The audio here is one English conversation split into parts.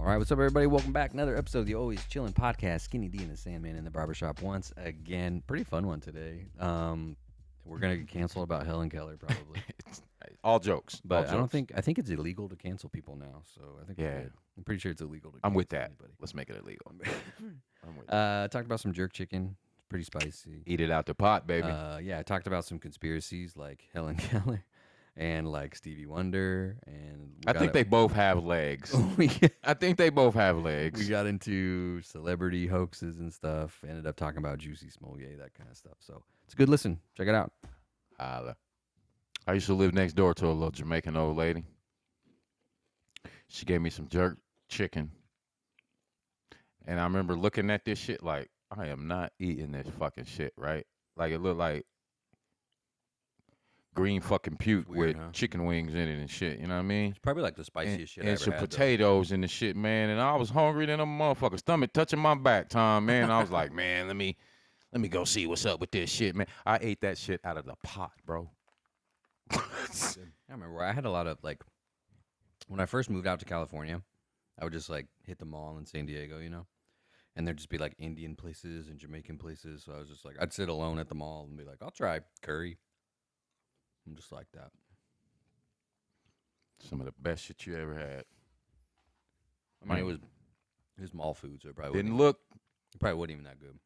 All right, what's up, everybody? Welcome back. Another episode of the Always Chillin' Podcast. Skinny D and the Sandman in the barbershop once again. Pretty fun one today. We're gonna get canceled about Helen Keller probably, All jokes. but all I don't jokes. think I think it's illegal to cancel people now. So I think we're Yeah. good. I'm pretty sure it's illegal to. I'm with cancel that. Anybody. Let's make it illegal. I'm with that. Talked about some jerk chicken. It's pretty spicy. Eat it out the pot, baby. Yeah, I talked about some conspiracies like Helen Keller and like Stevie Wonder, and I think they both have legs. I think they both have legs. We got into celebrity hoaxes and stuff. Ended up talking about Juicy Smollett, that kind of stuff. So it's a good listen. Check it out. Holla. I used to live next door to a little Jamaican old lady. She gave me some jerk chicken. And I remember looking at this shit like, I am not eating this fucking shit, right? Like, it looked like green fucking puke Weird, with huh? chicken wings in it and shit. You know what I mean? It's probably like the spiciest shit I and ever some had. Though. potatoes and the shit, man. And I was hungry than a motherfucker. Stomach touching my back, Tom, man. I was like, man, let me go see what's up with this shit, man. I ate that shit out of the pot, bro. I remember I had a lot of like when I first moved out to California, I would just like hit the mall in San Diego, you know, and there'd just be like Indian places and Jamaican places. So I was just like, I'd sit alone at the mall and be like, I'll try curry. I'm just like that. Some of the best shit you ever had. I mean, it was mall food, so it probably Didn't wasn't even that good.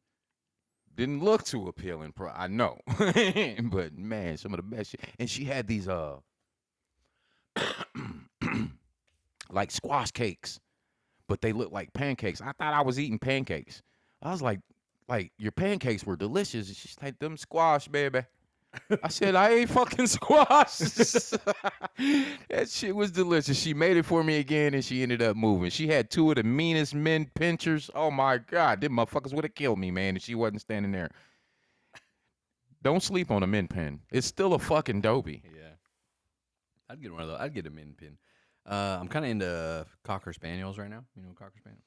Didn't look too appealing. I know, but man, some of the best shit. And she had these like squash cakes, but they look like pancakes. I thought I was eating pancakes. I was like your pancakes were delicious. She's like, them squash, baby. I said, I ate fucking squash. That shit was delicious. She made it for me again, and she ended up moving. She had two of the meanest men pinchers. Oh, my God. Them motherfuckers would have killed me, man, if she wasn't standing there. Don't sleep on a min pin. It's still a fucking doby. Yeah. I'd get one of those. I'd get a min pin. I'm kind of into Cocker Spaniels right now. You know Cocker Spaniel?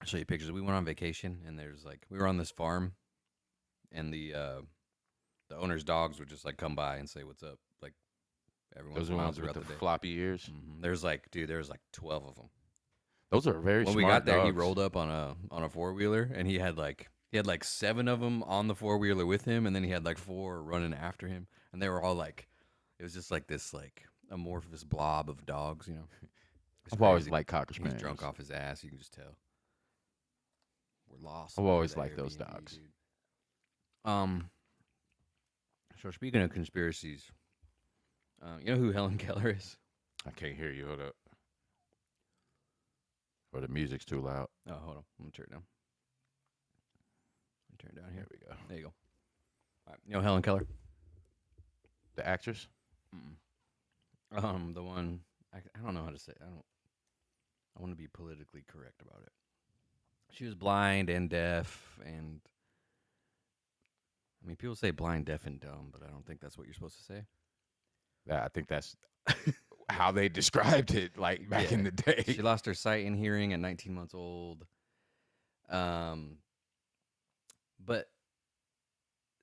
I'll show you pictures. We went on vacation, and we were on this farm, and the owner's dogs would just like come by and say what's up, like every once Those in are a the while ones with throughout the the day. floppy ears. Mm-hmm. There's like 12 of them. Those are very When smart we got there, he dogs. rolled up on a 4-wheeler, and he had like 7 of them on the 4-wheeler with him, and then he had like 4 running after him, and they were all like, it was just like this like amorphous blob of dogs, you know. I've always crazy. liked Cocker He's Spaniels. drunk off his ass. You can just tell. We're lost. I've over always the liked those Airbnb, dogs. dude. So speaking of conspiracies, you know who Helen Keller is? I can't hear you. Hold up. Or the music's too loud. Oh, hold on. I'm gonna turn it down. Turn it down here. Here we go. There you go. All right. You know Helen Keller? The actress? The one I don't know how to say. I want to be politically correct about it. She was blind and deaf, and I mean, people say blind, deaf, and dumb, but I don't think that's what you're supposed to say. Yeah, I think that's how they described it, like back in the day. She lost her sight and hearing at 19 months old. But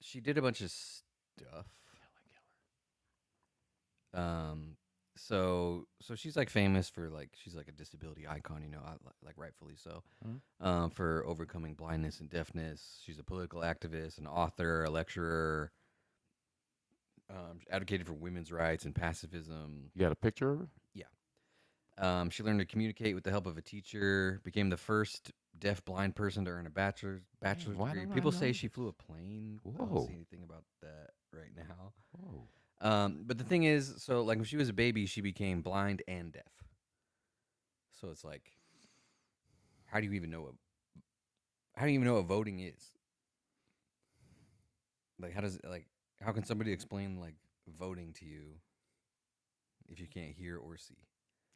she did a bunch of stuff. So she's like famous for like she's like a disability icon, you know, like rightfully so. Mm-hmm. For overcoming blindness and deafness. She's a political activist, an author, a lecturer. Advocated for women's rights and pacifism. You got a picture of her? Yeah. She learned to communicate with the help of a teacher. Became the first deaf-blind person to earn a bachelor's why degree. don't I People know? say she flew a plane. I Whoa. don't see anything about that right now. Whoa. But the thing is, so like when she was a baby, she became blind and deaf. So it's like, how do you even know what voting is? Like, how can somebody explain like voting to you if you can't hear or see?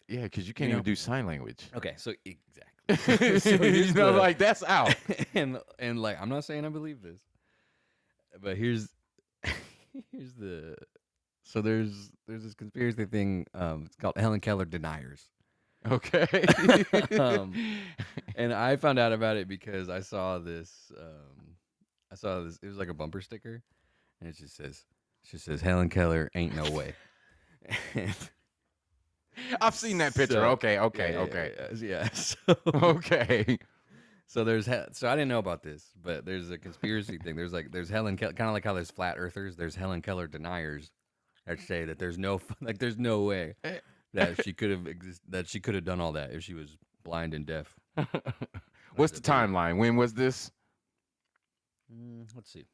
Yeah, because you can't You even know? do sign language. Okay, so exactly. So here's like that's out. and like I'm not saying I believe this, but here's the. So there's this conspiracy thing. It's called Helen Keller deniers. Okay. And I found out about it because I saw this. It was like a bumper sticker, and it just says Helen Keller ain't no way. I've seen that picture. So, Okay, okay, yeah, okay, yeah. So, okay. so so I didn't know about this, but there's a conspiracy thing. There's Helen Keller, kind of like how there's flat earthers. There's Helen Keller deniers that say that there's no like there's no way that she could have done all that if she was blind and deaf. What's the timeline? When was this? Let's see.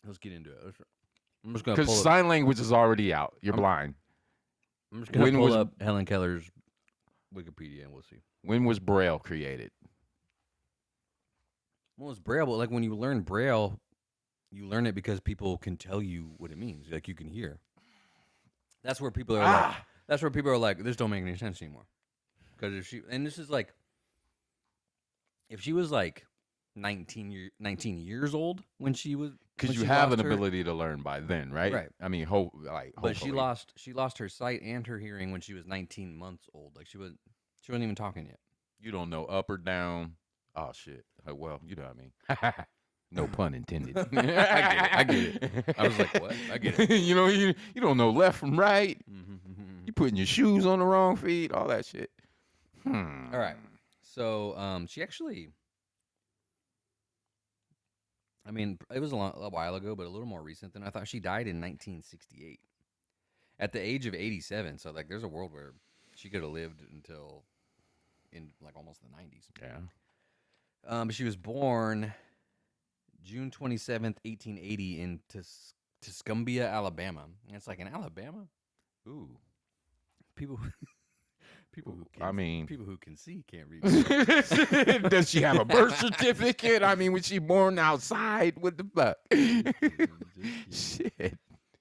Let's get into it. I'm just gonna Because pull up. sign language is already out. You're I'm, blind. I'm just gonna When pull was up Helen Keller's Wikipedia and we'll see. when was Braille created? Well, it's Braille, but like when you learn Braille, you learn it because people can tell you what it means. Like you can hear. That's where people are like. That's where people are like, this don't make any sense anymore. Because this is like, if she was like 19 years old when she was, Because when you she have lost an her- ability to learn by then, right? Right. I mean, but she hopefully. lost her sight and her hearing when she was 19 months old. Like she wasn't even talking yet. You don't know up or down. Oh shit. Well, you know what I mean. No pun intended. I get it. I was like, what? I get it. You know, you don't know left from right. You putting your shoes on the wrong feet, all that shit. All right. So she actually, I mean, it was a while ago, but a little more recent than I thought. She died in 1968 at the age of 87. So like, there's a world where she could have lived until in like almost the 90s. Yeah. But she was born June 27th, 1880 in Tuscumbia, Alabama. And it's like in Alabama, Ooh. people who can, I mean, people who can see can't read. does she have a birth certificate? I mean, was she born outside? What the fuck? Shit.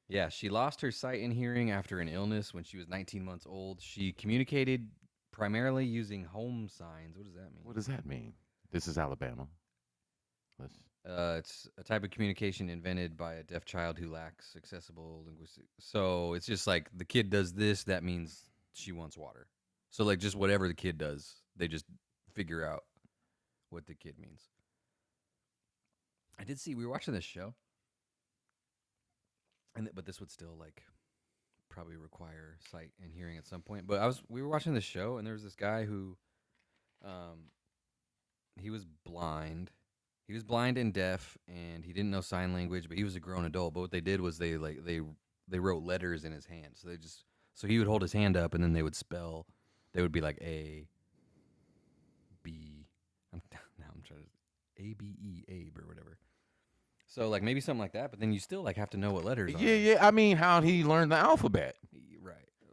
Yeah, she lost her sight and hearing after an illness when she was 19 months old. She communicated primarily using home signs. What does that mean? What does that mean? This is Alabama. It's a type of communication invented by a deaf child who lacks accessible linguistic. So it's just like the kid does this, that means she wants water. So like just whatever the kid does, they just figure out what the kid means. I did see we were watching this show, but this would still like probably require sight and hearing at some point. But we were watching this show, and there was this guy who, he was blind. He was blind and deaf, and he didn't know sign language, but he was a grown adult. But what they did was they wrote letters in his hand. So he would hold his hand up, and then they would spell. They would be like A, B. I'm trying to A B E Abe or whatever. So like maybe something like that, but then you still like have to know what letters are. Yeah. I mean, how'd he learn the alphabet?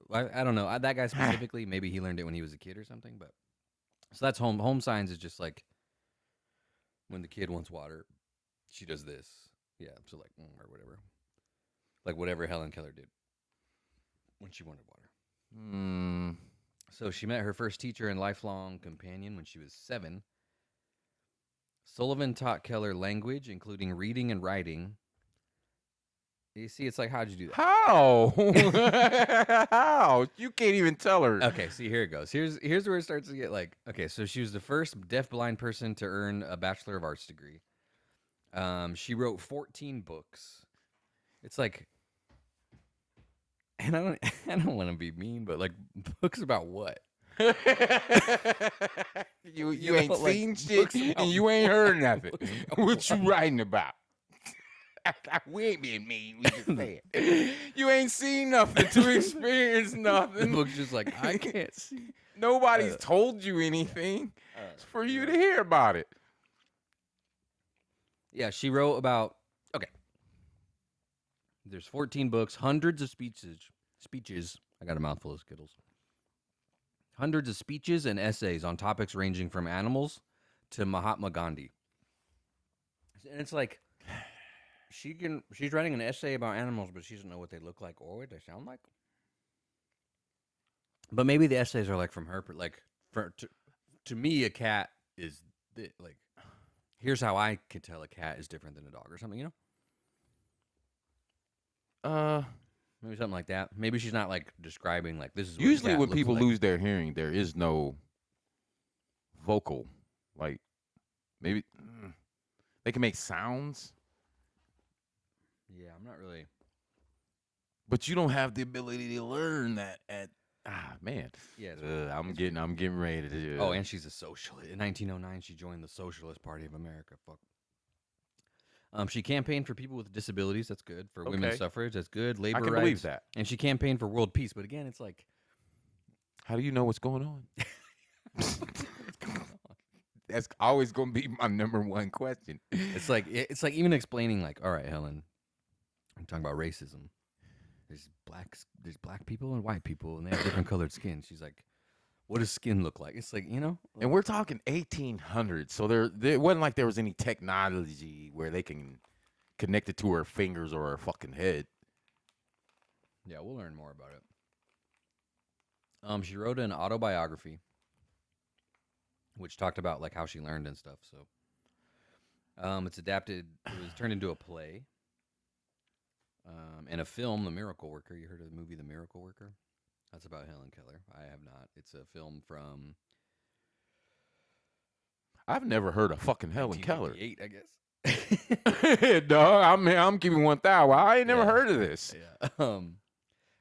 Right. I don't know. That guy specifically, maybe he learned it when he was a kid or something. But so that's home. Home signs is just like when the kid wants water, she does this. Yeah. So like or whatever, like whatever Helen Keller did when she wanted water. So she met her first teacher and lifelong companion when she was 7. Sullivan taught Keller language, including reading and writing. You see, it's like, how'd you do that? How? How? You can't even tell her. Okay, see, here it goes. Here's where it starts to get like, okay, so she was the first deaf-blind person to earn a Bachelor of Arts degree. She wrote 14 books. It's like, and I don't want to be mean, but like, books about what? You ain't seen shit and you ain't heard nothing. What you writing about? We ain't being mean. We just saying. You ain't seen nothing to experience nothing. The book's just like, I can't see. Nobody's told you anything. It's for you to hear about it. Yeah, she wrote about, okay. There's 14 books, hundreds of speeches. I got a mouthful of Skittles. Hundreds of speeches and essays on topics ranging from animals to Mahatma Gandhi. And it's like, she's writing an essay about animals, but she doesn't know what they look like or what they sound like. But maybe the essays are like from her, like to me, a cat is like, here's how I can tell a cat is different than a dog or something, you know? Maybe something like that. Maybe she's not like describing like this is what usually a cat when looks people like. lose their hearing, there is no vocal. Like maybe they can make sounds. Yeah, I'm not really. But you don't have the ability to learn that at Ah, man. Yeah, it's I'm getting ready to. Oh, and she's a socialist. In 1909, she joined the Socialist Party of America. Fuck. She campaigned for people with disabilities. That's good. For women's Okay, suffrage. That's good. I Labor can believe rights. that. And she campaigned for world peace. But again, it's like, How do you know what's going on? what's going on? That's always going to be my number one question. It's like even explaining like, all right, Helen, I'm talking about racism. There's black people and white people, and they have different colored skin. She's like, what does skin look like? It's like, And we're talking 1800s, so there it wasn't like there was any technology where they can connect it to her fingers or her fucking head. yeah, we'll learn more about it. She wrote an autobiography, which talked about like how she learned and stuff. So, it's adapted. It was turned into a play, and a film, The Miracle Worker. You heard of the movie The Miracle Worker? That's about Helen Keller. I have not. It's a film from I've never heard of fucking Helen Keller. 1958, I guess. Dog, I'm giving 1,000. I ain't never Yeah. heard of this. Yeah. All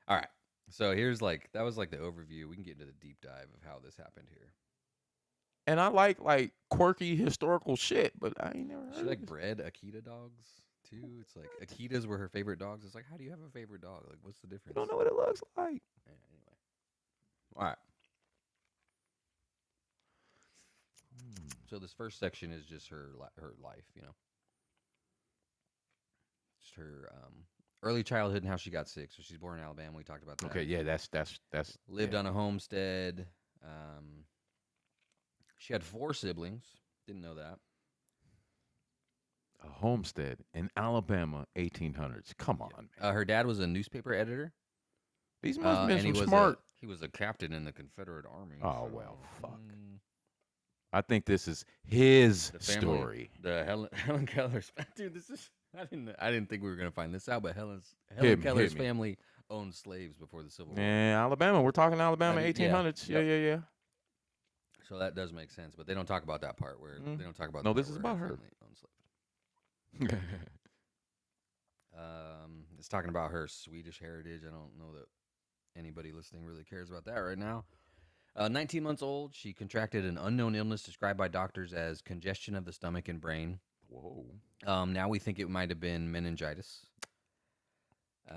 right. So here's like that was like the overview. We can get into the deep dive of how this happened here. And I like quirky historical shit, but I ain't never heard She of like this. bred Akita dogs too. It's like Akitas were her favorite dogs. It's like, how do you have a favorite dog? Like, what's the You difference? don't know what it looks like. Yeah, anyway. All right. So this first section is just her life, just her early childhood and how she got sick. So she's born in Alabama. We talked about that. Okay, yeah, that's Lived yeah. on a homestead. She had 4 siblings. Didn't know that. A homestead in Alabama, 1800s. Come on, man. Her dad was a newspaper editor. These must have been and he some was smart. he was a captain in the Confederate Army. Oh so, well, fuck. I think this is his the family, story. The Helen Keller's dude. This is I didn't think we were gonna find this out, but Helen Hit me, Keller's hit me. family owned slaves before the Civil War. Yeah, Alabama. We're talking Alabama, Yeah. 1800s. Yeah, yeah. So that does make sense, but they don't talk about that part where they don't talk about. No, the this part is where about her. family owned slaves. It's talking about her Swedish heritage. I don't know that anybody listening really cares about that right now. 19 months old, she contracted an unknown illness described by doctors as congestion of the stomach and brain. Whoa. Now we think it might have been meningitis.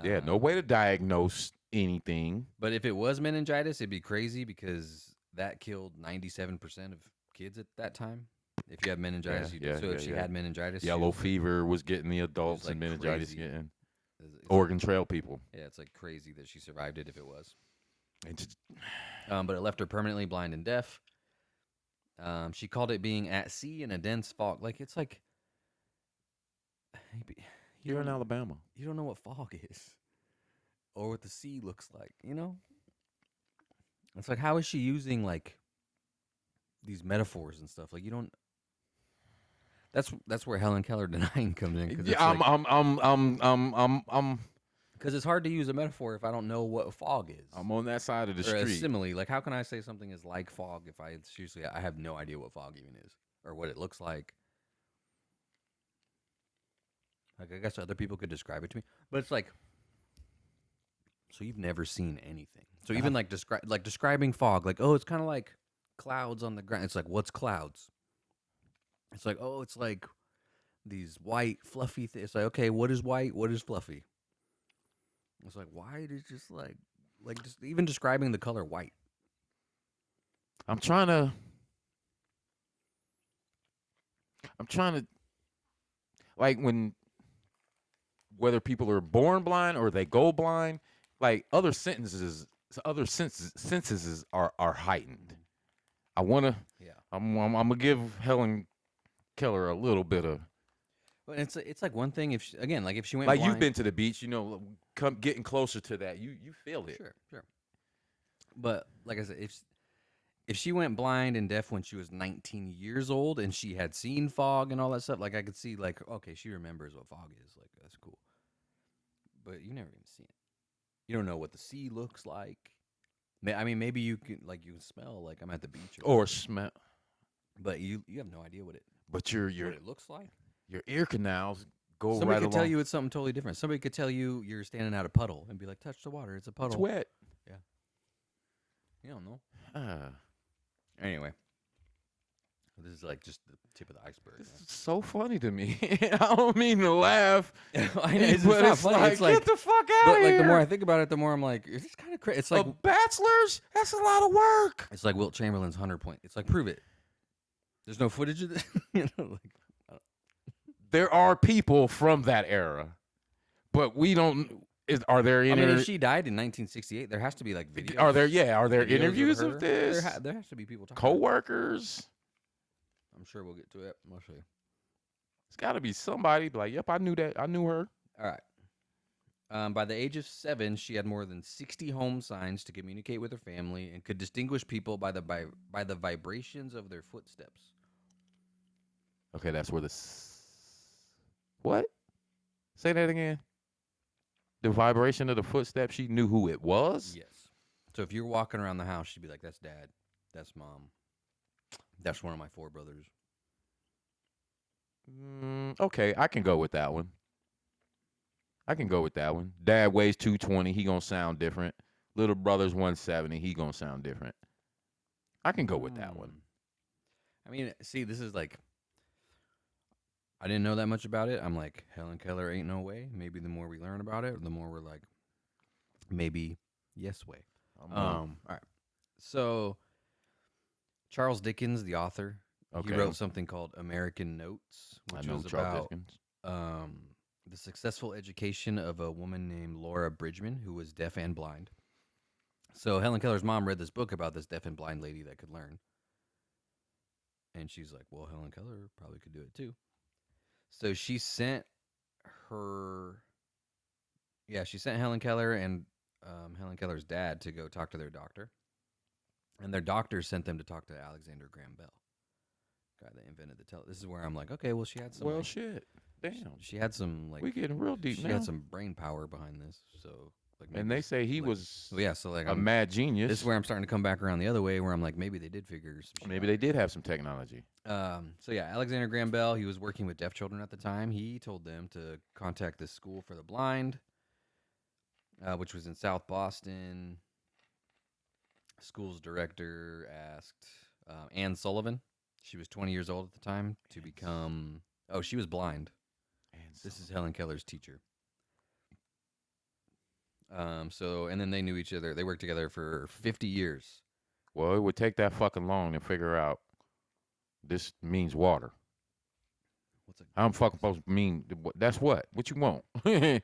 Yeah, no way to diagnose anything. But if it was meningitis, it'd be crazy because that killed 97% of kids at that time. If you have meningitis, Yeah, you do. yeah, So if yeah, she yeah. had meningitis, Yellow fever was getting the adults, like, and meningitis crazy. getting it's Oregon Trail people. Yeah, it's like crazy that she survived it if it was. And just, But it left her permanently blind and deaf. She called it being at sea in a dense fog. Like, it's like... you're in Alabama. You don't know what fog is. Or what the sea looks like, It's like, how is she using, like, these metaphors and stuff? Like, you don't... That's where Helen Keller denying comes in. Cause Yeah, it's because it's hard to use a metaphor if I don't know what fog is. I'm on that side of the Or a street. simile. Like, how can I say something is like fog if I have no idea what fog even is or what it looks like? Like, I guess other people could describe it to me, but it's like, so you've never seen anything. So even like describing fog, like, oh, it's kind of like clouds on the ground. It's like, what's clouds? It's like, oh, it's like these white fluffy things. It's like, okay, what is white? What is fluffy? It's like, why did just like just even describing the color white? I'm trying to like whether people are born blind or they go blind, like other senses are heightened. I want to I'm gonna give Helen Keller a little bit of. But it's like one thing if she, again, like if she went Like blind, you've been to the beach, getting closer to that, you feel it. Sure. But like I said, if she went blind and deaf when she was 19 years old and she had seen fog and all that stuff, like I could see, like, okay, she remembers what fog is. Like, that's cool. But you never even seen it. You don't know what the sea looks like. I mean, maybe you can smell like I'm at the beach Or smell. but you have no idea what But what it looks like. your ear canals go Somebody right could along. tell you it's something totally different. Somebody could tell you you're standing at a puddle and be like, touch the water, it's a puddle. It's wet. Yeah. You don't know. Uh, Anyway, this is like just the tip of the iceberg, this man. is so funny to me. I don't mean to laugh, I know but not it's funny. like, It's like, get the fuck out but of like the more here. I think about it, the more I'm like, is this kind of crazy? It's like, Bachelor's? That's a lot of work. it's like Wilt Chamberlain's 100 point. It's like, prove it. There's no footage of this. You know, like, There are people from that era, but we don't. Are there I mean, if any? she died in 1968, there has to be like videos. Are there? Yeah. Are there videos interviews of of her. this? There has to be people talking. Coworkers? I'm sure we'll get to it. We'll see. It's got to be somebody. Like, yep, I knew that. I knew her. All right. By the age of 7, she had more than 60 home signs to communicate with her family and could distinguish people by the vibrations of their footsteps. Okay, that's where what? Say that again. The vibration of the footsteps. She knew who it was. Yes. So if you're walking around the house, she'd be like, "That's Dad. That's Mom. That's one of my 4 brothers." Okay, I can go with that one. I can go with that one. Dad weighs 220. He gonna sound different. Little brother's 170. He gonna sound different. I can go with that one. I mean, see, this is like, I didn't know that much about it. I'm like, Helen Keller ain't no way. Maybe the more we learn about it, the more we're like, maybe yes way. All right. So Charles Dickens, the author, he Okay. wrote something called American Notes, which I know was Charles about Dickens. the successful education of a woman named Laura Bridgman, who was deaf and blind. So Helen Keller's mom read this book about this deaf and blind lady that could learn. And she's like, well, Helen Keller probably could do it too. So she sent her, she sent Helen Keller and Helen Keller's dad to go talk to their doctor. And their doctor sent them to talk to Alexander Graham Bell, guy that invented the This is where I'm like, okay, well, she had some. Well, like, shit. Damn. She had some like. We getting real deep she now. had some brain power behind this, so like. And they say he was Well, yeah, so like a mad genius. This is where I'm starting to come back around the other way, where I'm like, maybe they did figure some shit Maybe out. they did have some technology. So yeah, Alexander Graham Bell, he was working with deaf children at the time. He told them to contact this school for the blind, which was in South Boston. School's director asked Anne Sullivan. She was 20 years old at the time to become. Oh, she was blind. This is Helen Keller's teacher. And then they knew each other. They worked together for 50 years. Well, it would take that fucking long to figure out this means water. What's it? I'm fucking supposed to mean that's what? What you want? Right.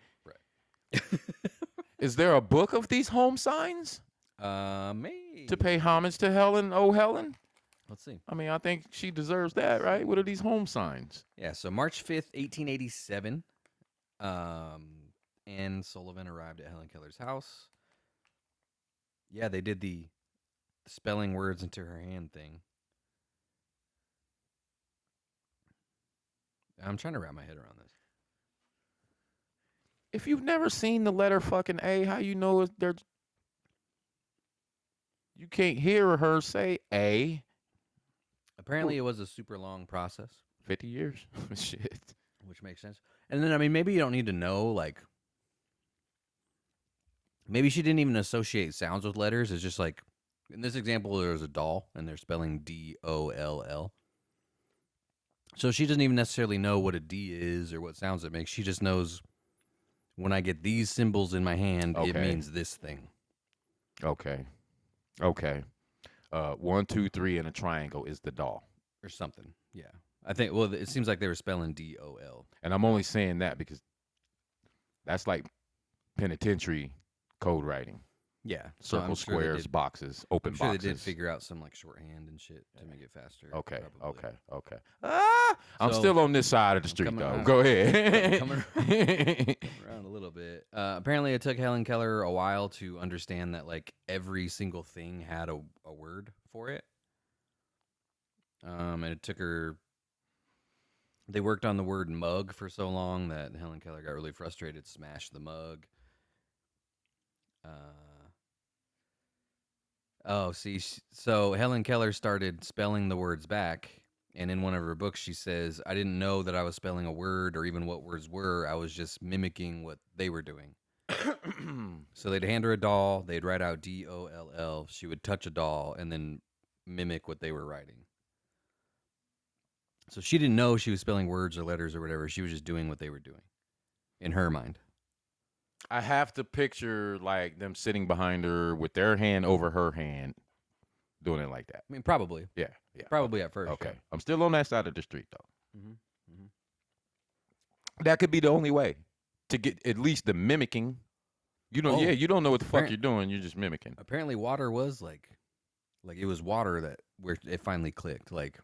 Is there a book of these home signs Maybe. to pay homage to Helen? Oh, Helen. Let's see. I mean, I think she deserves that, right? What are these home signs? Yeah, so March 5th, 1887, Anne Sullivan arrived at Helen Keller's house. Yeah, they did the spelling words into her hand thing. I'm trying to wrap my head around this. If you've never seen the letter fucking A, how you know there's you can't hear her say A. Apparently, it was a super long process. 50 years? Shit. Which makes sense. And then, I mean, maybe you don't need to know, like, maybe she didn't even associate sounds with letters. It's just like, in this example, there's a doll, and they're spelling D-O-L-L. So she doesn't even necessarily know what a D is or what sounds it makes. She just knows when I get these symbols in my hand, it means this thing. Okay. 1, 2, 3 in a triangle is the doll. Or something. Yeah. I think, well, it seems like they were spelling D-O-L. And I'm only saying that because that's like penitentiary code writing. Yeah. Circles, squares, boxes, open boxes. boxes. They did figure out some like shorthand and shit to make it faster. Okay. Probably. I'm So, still on this side of the street, though. around. Go ahead. Coming around a little bit. Apparently, it took Helen Keller a while to understand that like every single thing had a word for it. And it took her. They worked on the word mug for so long that Helen Keller got really frustrated, smashed the mug. So Helen Keller started spelling the words back, and in one of her books she says, I didn't know that I was spelling a word or even what words were. I was just mimicking what they were doing. So they'd hand her a doll. They'd write out DOLL. She would touch a doll and then mimic what they were writing. So she didn't know she was spelling words or letters or whatever. She was just doing what they were doing in her mind. I have to picture like them sitting behind her with their hand over her hand, doing it like that. I mean, probably. Yeah, yeah. Probably at first. Okay. I'm still on that side of the street though. Mm-hmm. That could be the only way to get at least the mimicking. You don't. Oh, Yeah, you don't know what the fuck apparent- you're doing. You're just mimicking. Apparently, water was like it was water that where it finally clicked. Like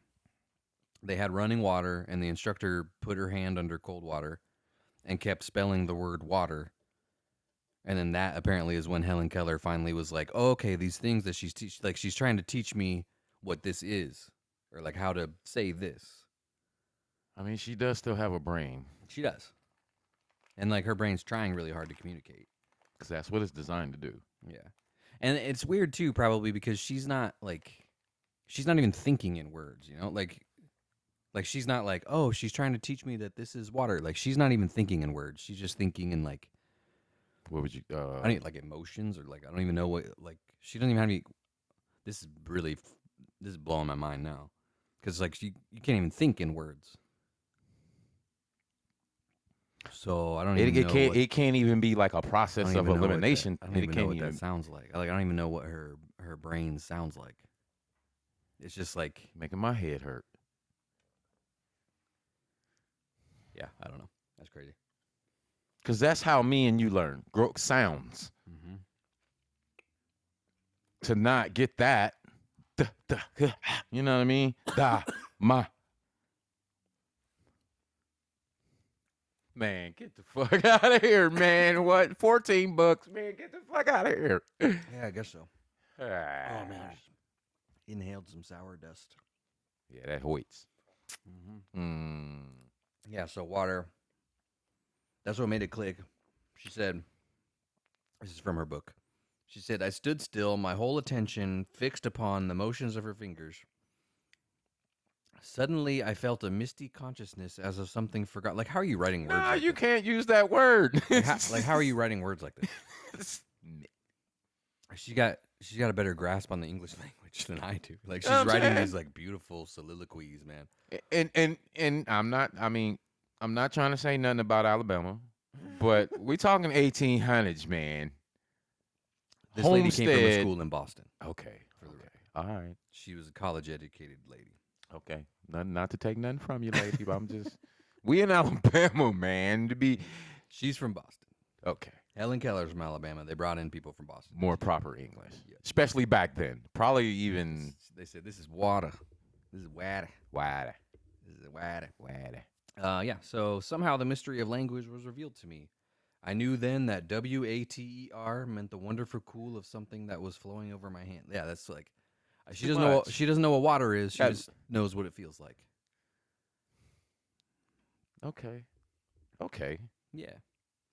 they had running water, and the instructor put her hand under cold water and kept spelling the word water. And then that apparently is when Helen Keller finally was like, oh, okay, these things that she's trying to teach me what this is, or like how to say this. I mean, she does still have a brain, She does. And like her brain's trying really hard to communicate. because that's what it's designed to do. Yeah. And it's weird too, probably because she's not even thinking in words, you know? Like she's not like, oh, she's trying to teach me that this is water. Like she's not even thinking in words. She's just thinking in like What would you? I don't like emotions or like I don't even know what like she doesn't even have any. This is blowing my mind now, because like you can't even think in words. So I don't even know. It can't even be like a process of elimination. I don't even know what that sounds like. Like I don't even know what her brain sounds like. It's just like making my head hurt. Yeah, I don't know. That's crazy. Because that's how me and you learn sounds. Mm-hmm. To not get that, you know what I mean? Da, ma. Man, get the fuck out of here, man. What? $14, man. Get the fuck out of here. Yeah, I guess so. Oh, man, I just inhaled some sour dust. Yeah, that hoits. Mm-hmm. Yeah, so water. That's what made it click. She said, this is from her book. She said, I stood still, my whole attention fixed upon the motions of her fingers. Suddenly, I felt a misty consciousness as of something forgotten. Like, how are you writing words? No, like you this? can't use that word. How are you writing words like this? She's got a better grasp on the English language than I do. Like she's writing these like beautiful soliloquies, man. And I'm not trying to say nothing about Alabama, but we talking 1800s, man. This lady came from a school in Boston. Okay. For the record. All right. She was a college-educated lady. Okay. Not to take nothing from you, lady, but I'm just we in Alabama, man. She's from Boston. Okay. Helen Keller's from Alabama. They brought in people from Boston. More proper English. Yeah. Especially back then. Probably even they said this is water. This is water. Water. This is water. Water. Yeah, so somehow the mystery of language was revealed to me. I knew then that WATER meant the wonderful cool of something that was flowing over my hand. Yeah, that's like she doesn't know what water is. She just knows what it feels like. Okay. Yeah.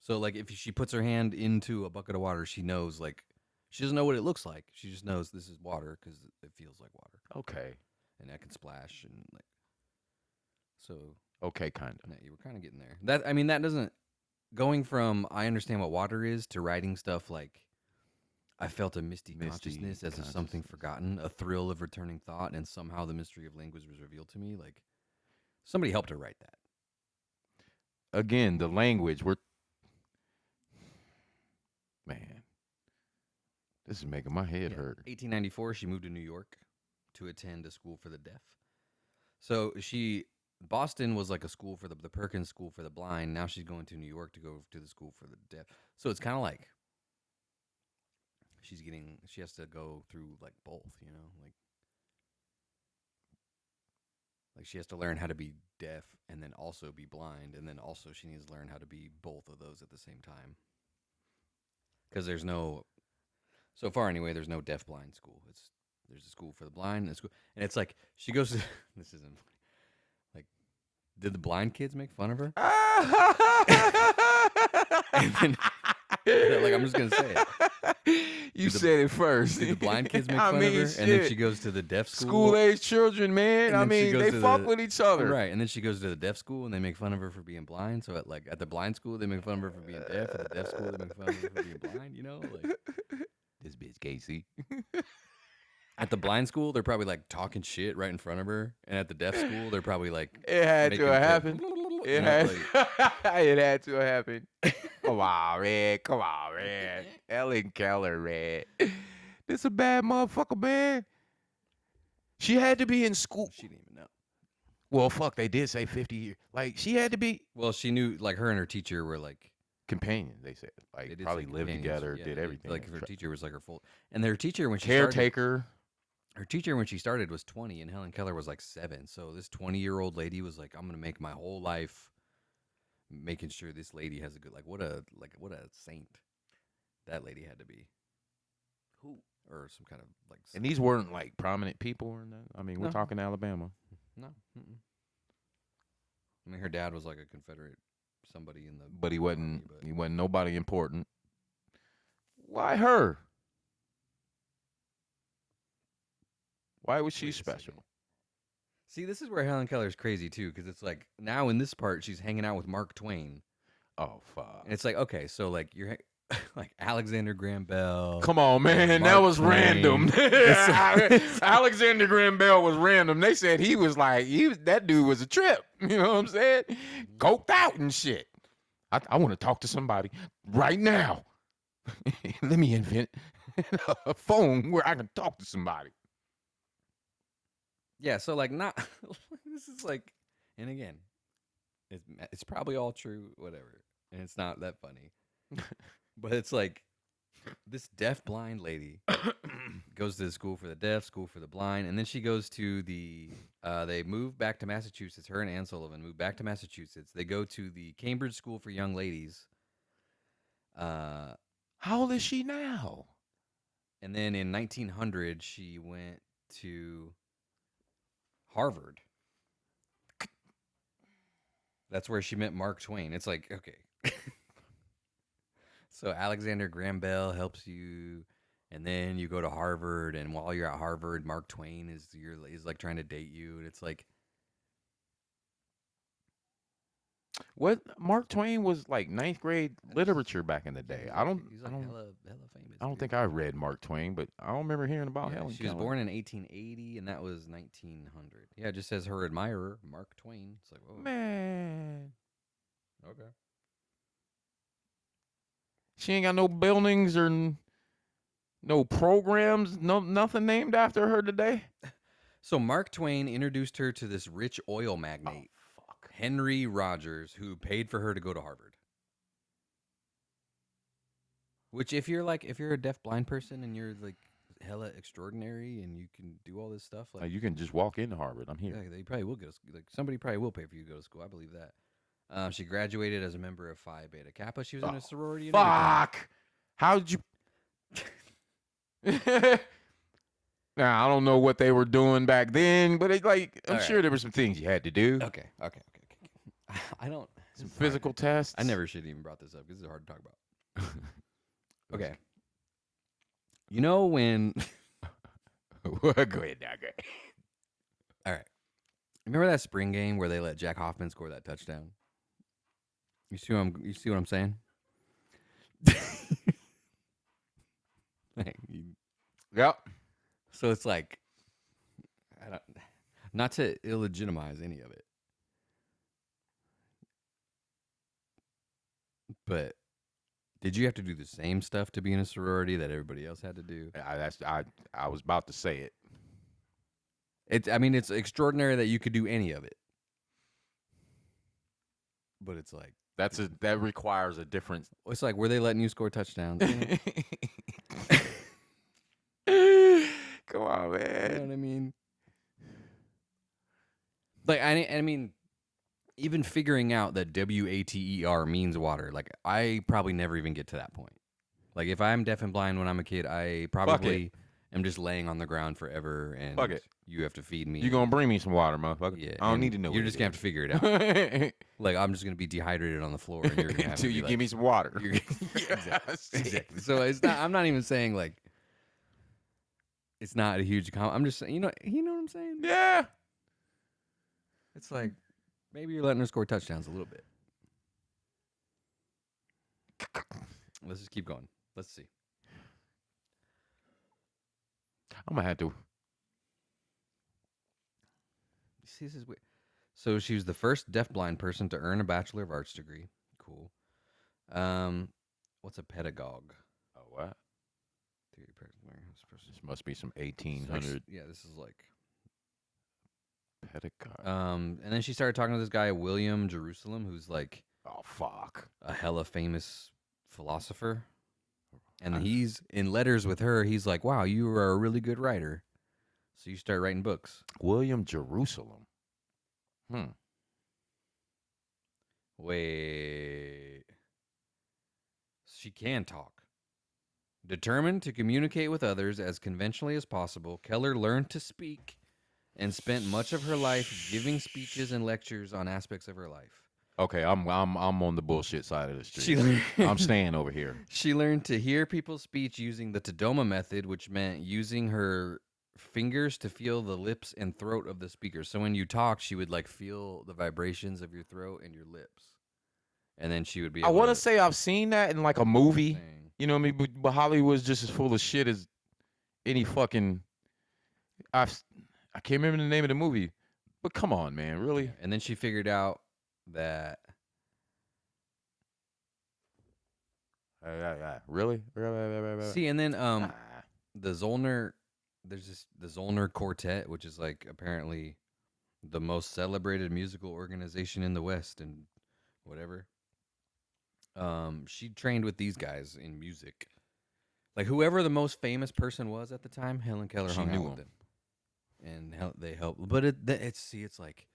So like if she puts her hand into a bucket of water, she knows like she doesn't know what it looks like. She just knows this is water because it feels like water. Okay. And that can splash and like so. Okay, kind of. Yeah, you were kind of getting there. That doesn't going from I understand what water is to writing stuff like I felt a misty consciousness as of something forgotten, a thrill of returning thought, and somehow the mystery of language was revealed to me. Like somebody helped her write that. Again, the language. Man, this is making my head hurt. 1894, she moved to New York to attend a school for the deaf. So Boston was like a school for the Perkins School for the Blind. Now she's going to New York to go to the school for the deaf. So it's kind of like she has to go through like both, you know, like she has to learn how to be deaf and then also be blind, and then also she needs to learn how to be both of those at the same time. Because so far anyway, there's no deaf blind school. There's a school for the blind and and it's like she goes to this isn't funny. Like, did the blind kids make fun of her? Like, I'm just gonna say it. You Do the said it first. do the blind kids make I fun of mean, her, and then she shit. goes to the deaf School school, age children, man. and I then she mean, goes they to fuck the with each other. right, and then she goes to the deaf school, and they make fun of her for being blind. So at the blind school, they make fun of her for being deaf. At the deaf school, they make fun of her for being blind. You know, like This bitch Casey. at the blind school, they're probably like talking shit right in front of her, and at the deaf school, they're probably like It had to making have jokes. happened. You It know, had, like, it had to have happened. Come on, man. Come on, man. Helen Keller, man. This a bad motherfucker, man. She had to be in school. she didn't even know. Well, fuck, they did say 50 years. Like, she had to be Well, she knew, like, her and her teacher were like companions, they said. they Like, did probably say lived companions. together, Yeah, did they everything. Like, her teacher was like her full, and their teacher when she started, Caretaker. her teacher when she started was 20, and Helen Keller was like 7. So this 20-year-old lady was like, I'm gonna make my whole life making sure this lady has a good, like, what a saint that lady had to be. Who? Or some kind of like And these weren't, like, prominent people or nothing. I mean, we're No. talking Alabama. no. Mm-mm. I mean, her dad was like a Confederate somebody in the But he wasn't, army, but he wasn't nobody important. Why her? Why was she Wait a second. special? See, this is where Helen Keller's crazy too, because it's like now in this part she's hanging out with Mark Twain, Oh, fuck. and it's like okay, so like you're like Alexander Graham Bell. Come on, man. That Mark was Twain. random. It's- Alexander Graham Bell was random. They said he was like, that dude was a trip. You know what I'm saying? Coked out and shit. I want to talk to somebody right now. Let me invent a phone where I can talk to somebody. Yeah, so like not this is like, and again, it's probably all true, whatever, and it's not that funny, but it's like this deaf blind lady goes to the school for the deaf, school for the blind, and then she goes to the they move back to Massachusetts. Her and Anne Sullivan move back to Massachusetts. They go to the Cambridge School for Young Ladies. How old is she now? And then in 1900 she went to Harvard. That's where she met Mark Twain. It's like, okay. So Alexander Graham Bell helps you, and then you go to Harvard, and while you're at Harvard, Mark Twain is like trying to date you, and it's like, What? Mark Twain was like ninth grade literature back in the day. he's I don't. he's I like don't. hella famous. I don't dude. think I read Mark Twain, but I don't remember hearing about Yeah, Helen she was Keller. born in 1880, and that was 1900. Yeah, it just says her admirer, Mark Twain. It's like, whoa, Man, okay. she ain't got no buildings or no programs, no nothing named after her today. So Mark Twain introduced her to this rich oil magnate, Fuck. Henry Rogers, who paid for her to go to Harvard. Which, if you're a deaf blind person and you're like hella extraordinary and you can do all this stuff, like You can just walk into Harvard. I'm here. yeah, they probably will go to school. Like somebody probably will pay for you to go to school. I believe that. She graduated as a member of Phi Beta Kappa. She was in a sorority. And everything. Fuck. How'd you? Now I don't know what they were doing back then, but I'm All sure there were some things you had to do. Okay. I don't. Some sorry. physical tests. I never should have even brought this up because this is hard to talk about. Okay. You know when? Go ahead now, go ahead. All right. Remember that spring game where they let Jack Hoffman score that touchdown? You see what I'm saying? Yep. So it's like, not to illegitimize any of it, but did you have to do the same stuff to be in a sorority that everybody else had to do? I was about to say it. It's extraordinary that you could do any of it, but it's like That requires a different. it's like, were they letting you score touchdowns? Come on, You know man. what I mean? Like I mean, even figuring out that WATER means water, like I probably never even get to that point. Like if I'm deaf and blind when I'm a kid, I probably am just laying on the ground forever, Fuck and it. you have to feed me. You gonna bring me some water, motherfucker? Yeah, I don't and need to know. you're what just it gonna have to figure it out. is. Like I'm just gonna be dehydrated on the floor, and you're gonna have to Until be you like, give me some water. you're, exactly, Yeah, exactly. So it's not. I'm not even saying like it's not a huge. I'm just saying, you know what I'm saying. Yeah. It's like maybe you're letting her score touchdowns a little bit. Let's just keep going. Let's see. I'm gonna have to. See, this is weird. So she was the first deafblind person to earn a Bachelor of Arts degree. Cool. Um, what's a pedagogue? Oh, what? Theory of practice learning. This must be some This is like- 1800 Yeah, this is like. pedagogue. And then she started talking to this guy William Jerusalem, who's like Oh, fuck. a hella famous philosopher. And I- he's in letters with her. He's like, "Wow, you are a really good writer." So you start writing books. William Jerusalem. Wait. She can talk. Determined to communicate with others as conventionally as possible, Keller learned to speak and spent much of her life giving speeches and lectures on aspects of her life. Okay, I'm on the bullshit side of the She street. I'm learned, staying over here. she learned to hear people's speech using the Tadoma method, which meant using her fingers to feel the lips and throat of the speaker. So when you talk, she would like feel the vibrations of your throat and your lips. And then she would be I able want to to say I've seen that in like a movie. sing. You know what I mean? But Hollywood's just as full of shit as any fucking. I can't remember the name of the movie, but come on, man, really? Yeah. And then she figured out that Really? see, and then Ah. the Zollner, there's the Zollner Quartet, which is like apparently the most celebrated musical organization in the West and whatever. She trained with these guys in music. Like whoever the most famous person was at the time, Helen Keller She hung knew out with him. them, and they helped. But it's like,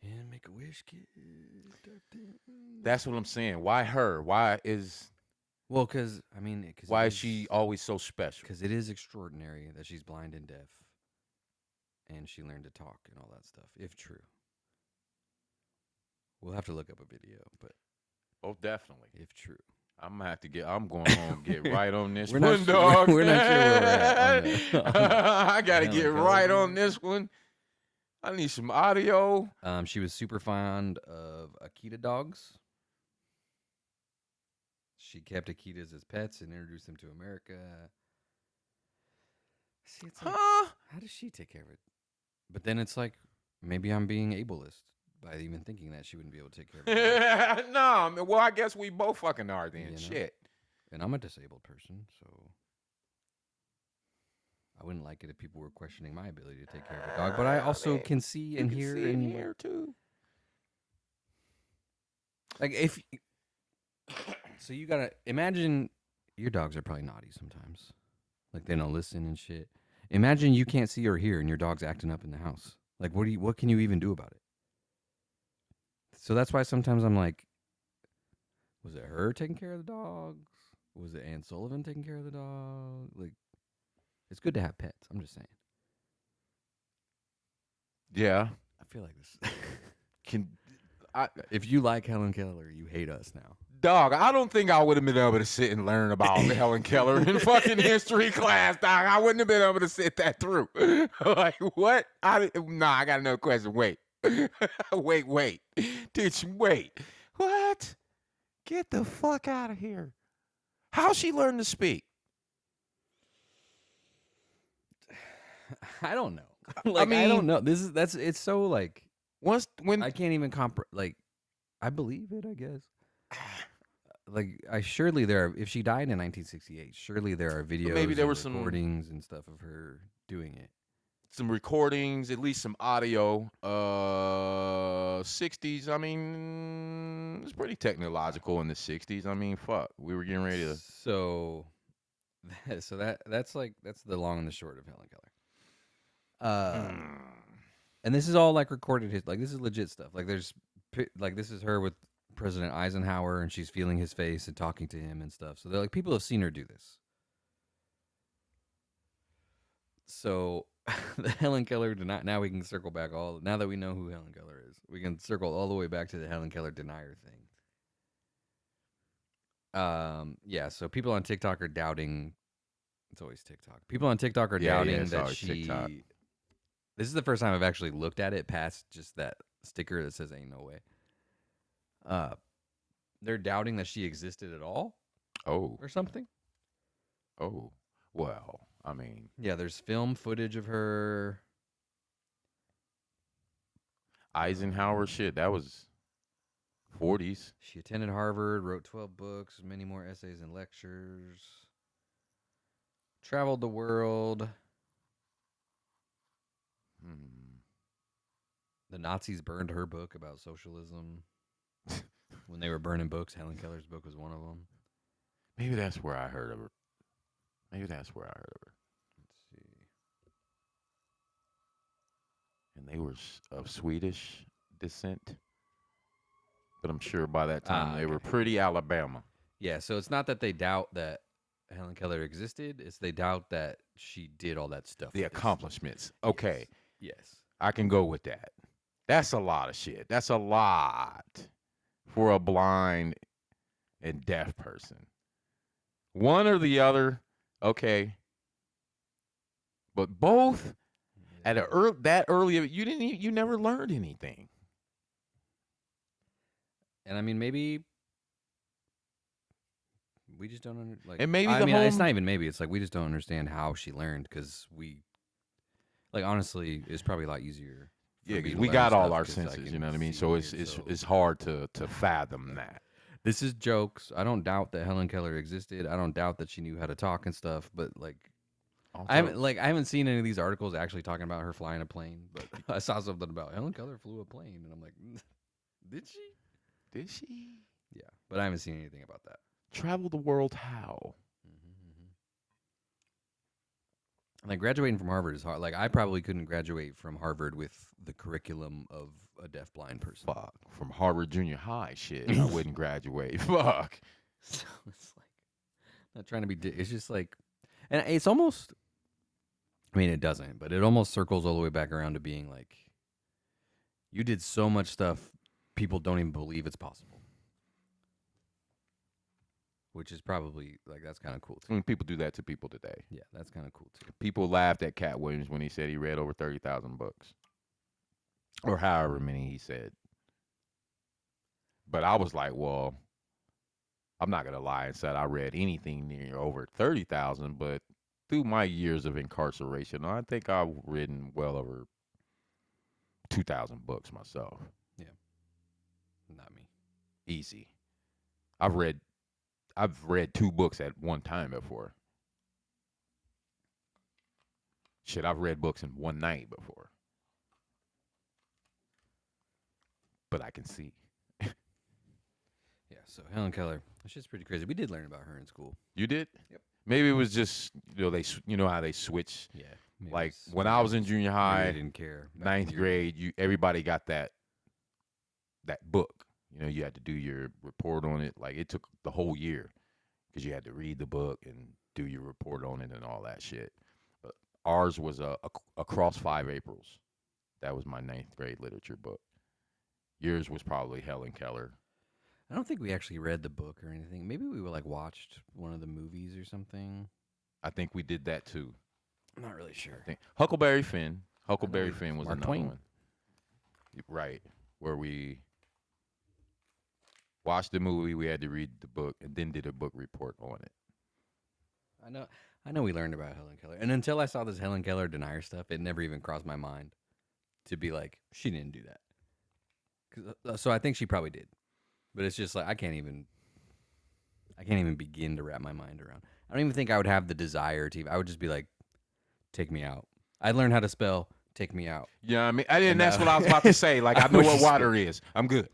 yeah, make a wish, kid. type thing. That's what I'm saying. Why her? Why is I mean, why is she always so special? Because it is extraordinary that she's blind and deaf, and she learned to talk and all that stuff. If true, we'll have to look up a video, but Oh, definitely. if true, I'm gonna have to get. I'm going home. Get right on this We're one, not sure- dog. we're not sure where we're at on the- I gotta Helen get Keller right video. on this one. I need some audio. she was super fond of Akita dogs. She kept Akitas as pets and introduced them to America. See, it's like, Huh? how does she take care of it? But then it's like, maybe I'm being ableist by even thinking that she wouldn't be able to take care of it. No. I mean, well, I guess we both fucking are then. You know? Shit. And I'm a disabled person, so I wouldn't like it if people were questioning my ability to take care of a dog. But I also Man, can see and hear see and and hear too. like if. So you gotta imagine your dogs are probably naughty sometimes, like they don't listen and shit. Imagine you can't see or hear and your dog's acting up in the house. Like what can you even do about it? So that's why sometimes I'm like, was it her taking care of the dogs? Was it Ann Sullivan taking care of the dog? Like, it's good to have pets. I'm just saying. Yeah. I feel like this. Can I, If you like Helen Keller, you hate us now. dog? I don't think I would have been able to sit and learn about Helen Keller in fucking history class, dog. I wouldn't have been able to sit that through. Like what? I got another question. Wait, wait. Teach. Wait. What? Get the fuck out of here. How she learned to speak? I don't know. Like, I mean- don't know. It's so like, Once when I can't even like, I believe it, I guess. Like, surely there are, if she died in 1968, surely there are videos, maybe there and were some- recordings and stuff of her doing it. some recordings, at least some audio. 60s. I mean, it's pretty technological in the 60s. I mean, fuck. We were getting ready to. So, that's the long and the short of Helen Keller. And this is all like recorded like this is legit stuff. Like like this is her with President Eisenhower, and she's feeling his face and talking to him and stuff. So they're like, people have seen her do this. So the Helen Keller deny. Now we can circle back all. Now that we know who Helen Keller is, we can circle all the way back to the Helen Keller denier thing. Yeah. So people on TikTok are doubting. It's always TikTok. People on TikTok are Yeah, doubting it's that always TikTok. she. This is the first time I've actually looked at it past just that sticker that says "Ain't no way." Uh, they're doubting that she existed at all Oh, or something. oh. Well, I mean, Yeah, there's film footage of her. Eisenhower shit. That was 40s. She attended Harvard, wrote 12 books, many more essays and lectures, traveled the world. Hmm. The Nazis burned her book about socialism. When they were burning books, Helen Keller's book was one of them. Maybe that's where I heard of her. Maybe that's where I heard of her. Let's see. And they were of Swedish descent. But I'm sure by that time they Okay. were pretty Alabama. Yeah, so it's not that they doubt that Helen Keller existed, it's they doubt that she did all that stuff. The with this- accomplishments. Okay, Yes. I can go with that. That's a lot of shit. That's a lot for a blind and deaf person. One or the other, okay. But both at that early, you never learned anything. And I mean, maybe we just don't like. And maybe I the mean, it's home- not even maybe. It's like we just don't understand how she learned because we, like, honestly, it's probably a lot easier. for Yeah, me because to we learn got all stuff our 'cause I senses. You can know what I mean? see So it, it's hard to fathom that. This is jokes. I don't doubt that Helen Keller existed. I don't doubt that she knew how to talk and stuff. But like, Also, I haven't seen any of these articles actually talking about her flying a plane. But I saw something about Helen Keller flew a plane, and I'm like, did she? did she Yeah, but I haven't seen anything about that. travel the world? How? Like graduating from Harvard is hard. Like I probably couldn't graduate from Harvard with the curriculum of a deaf-blind person. Fuck. From Harvard Junior High, shit. I wouldn't graduate. Fuck. So it's like not trying to be. It's just like, and it's almost. I mean, it doesn't, but it almost circles all the way back around to being like, you did so much stuff, people don't even believe it's possible. Which is probably like that's kind of cool I too. mean, people do that to people today. Yeah, that's kind of cool too. People laughed at Cat Williams when he said he read over 30,000 books, or however many he said. But I was like, well, I'm not gonna lie and said I read anything near over 30,000, but through my years of incarceration, I think I've written well over 2,000 books myself. Not me. Easy. I've read 2 books at one time before. Shit, I've read books in one night before. But I can see. Yeah, so Helen Keller, it's just pretty crazy. We did learn about her in school. You did? Yep. Maybe it was just you know how they switch. Yeah, Like when I was in junior I high, didn't care. Back in ninth your grade, everybody got that book. You know, you had to do your report on it. Like it took the whole year because you had to read the book and do your report on it and all that shit. But ours was across 5 Aprils. That was my ninth grade literature book. Yours was probably Helen Keller. I don't think we actually read the book or anything. Maybe we were like watched one of the movies or something. I think we did that too. I'm not really sure. I think Huckleberry Finn. Huckleberry we- Finn was Mark another Twain. one. Right. Where we watched the movie, we had to read the book, and then did a book report on it. I know we learned about Helen Keller. And until I saw this Helen Keller denier stuff, it never even crossed my mind to be like, she didn't do that. 'Cause, so I think she probably did. But it's just like I can't even begin to wrap my mind around. I don't even think I would have the desire to. I would just be like, take me out. I learned how to spell take me out. Yeah, I mean, and And, that's what I was about to say. Like, I know would what just- water is. I'm good.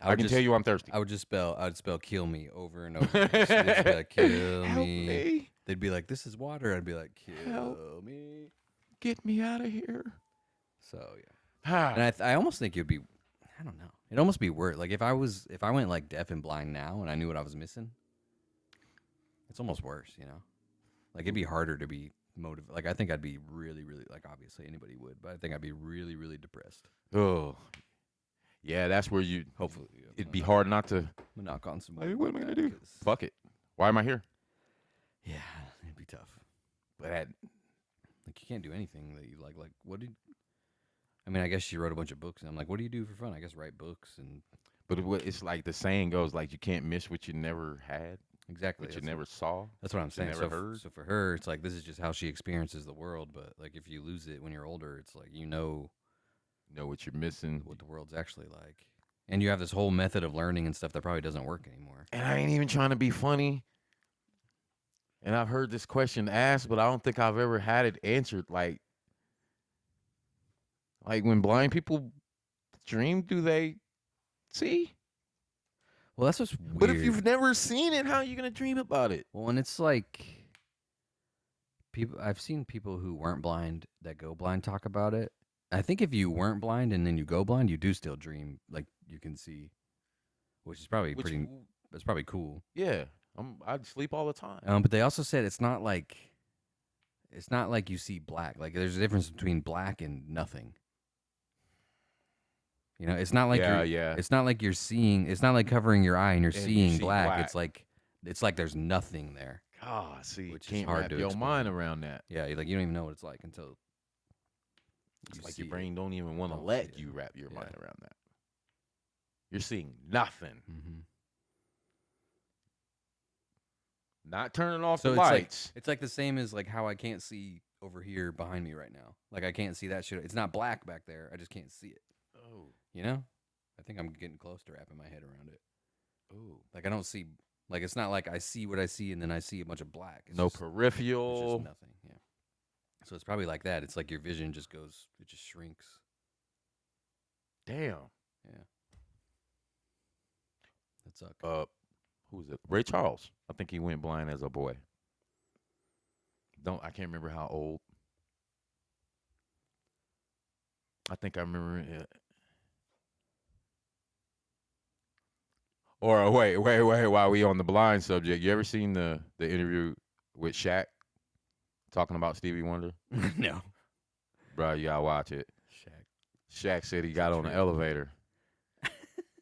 I would can just- tell you I'm thirsty. I would spell kill me over and over. Just be like, kill Help me. me. They'd be like, this is water. I'd be like, kill Help. me. Get me out of here. So yeah. And Ah, I almost think it would be, I don't know. It'd almost be worse. Like if I went like deaf and blind now and I knew what I was missing, it's almost worse, you know? Like it'd be harder to be motive. Like I think I'd be really, really like obviously anybody would, but I think I'd be really, really depressed. Oh, yeah, that's where Hopefully, it'd be hard not to. I'm gonna knock on some Like, wood what am with I gonna that, do? 'cause- Fuck it. Why am I here? Yeah, it'd be tough. But that, Like you can't do anything that you like. Like what did? I mean, I guess she wrote a bunch of books, and I'm like, what do you do for fun? I guess write books and but it's like the saying goes, like you can't miss what you never had, exactly. what you never saw. That's what I'm what you saying. never So, heard. so for her, it's like this is just how she experiences the world. But like if you lose it when you're older, it's like you know You know what you're missing. what the world's actually like, and you have this whole method of learning and stuff that probably doesn't work anymore. And I ain't even trying to be funny. And I've heard this question asked, but I don't think I've ever had it answered. Like when blind people dream, do they see? Well, that's what's weird. But if you've never seen it, how are you gonna dream about it? Well, and it's like people. I've seen people who weren't blind that go blind talk about it. I think if you weren't blind and then you go blind, you do still dream like you can see, which is probably Which, pretty. That's probably cool. yeah, I'd sleep all the time. But they also said it's not like you see black. Like there's a difference between black and nothing. You know, it's not like yeah. It's not like you're seeing. It's not like covering your eye and you're And you seeing see black. black. It's like there's nothing there. God, see, Which is can't hard wrap to your explain. mind around that. Yeah, like you don't even know what it's like until It's you like see your it. brain don't even want to Don't let see it. you wrap your Yeah. mind around that. You're seeing nothing. Mm-hmm. Not turning off So the lights. it's like the same as like how I can't see over here behind me right now. Like I can't see that shit. It's not black back there. I just can't see it. Oh, You know? I think I'm getting close to wrapping my head around it. oh. Like I don't see. Like it's not like I see what I see and then I see a bunch of black. It's No just, It's peripheral. just nothing. Yeah. So it's probably like that. It's like your vision just goes. It just shrinks. Damn. Yeah. That sucks. Who was it? Ray Charles. I think he went blind as a boy. I can't remember how old. I think I remember it. Or wait, while we on the blind subject, you ever seen the interview with Shaq talking about Stevie Wonder? No. Bro, you gotta watch it. Shaq said he got on the elevator.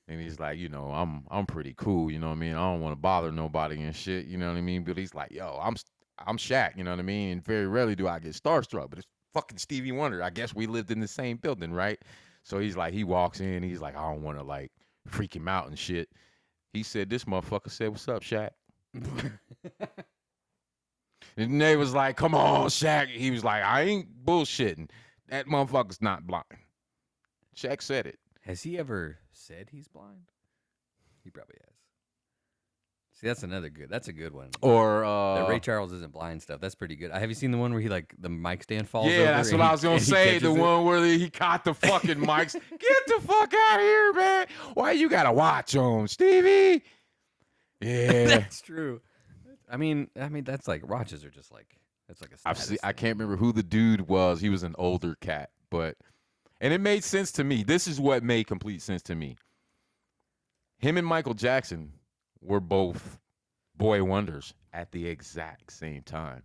And he's like, I'm pretty cool, you know what I mean? I don't want to bother nobody and shit, you know what I mean? But he's like, yo, I'm Shaq, you know what I mean? And very rarely do I get starstruck, but it's fucking Stevie Wonder. I guess we lived in the same building, right? So he's like, he walks in, he's like, I don't want to like freak him out and shit. He said, this motherfucker said, what's up, Shaq? And they was like, come on, Shaq. He was like, I ain't bullshitting. That motherfucker's not blind. Shaq said it. Has he ever said he's blind? He probably has. See, that's another good. That's a good one. Or The Ray Charles isn't blind stuff. That's pretty good. Have you seen the one where he like the mic stand falls over? yeah, that's what I was gonna say. The one where he caught the fucking mics. Get the fuck out of here, man. Why you gotta watch him, Stevie? Yeah, That's true. I mean, that's like watches are just like that's like a. I status can't thing. remember who the dude was. He was an older cat, and it made sense to me. This is what made complete sense to me. Him and Michael Jackson were both boy wonders at the exact same time.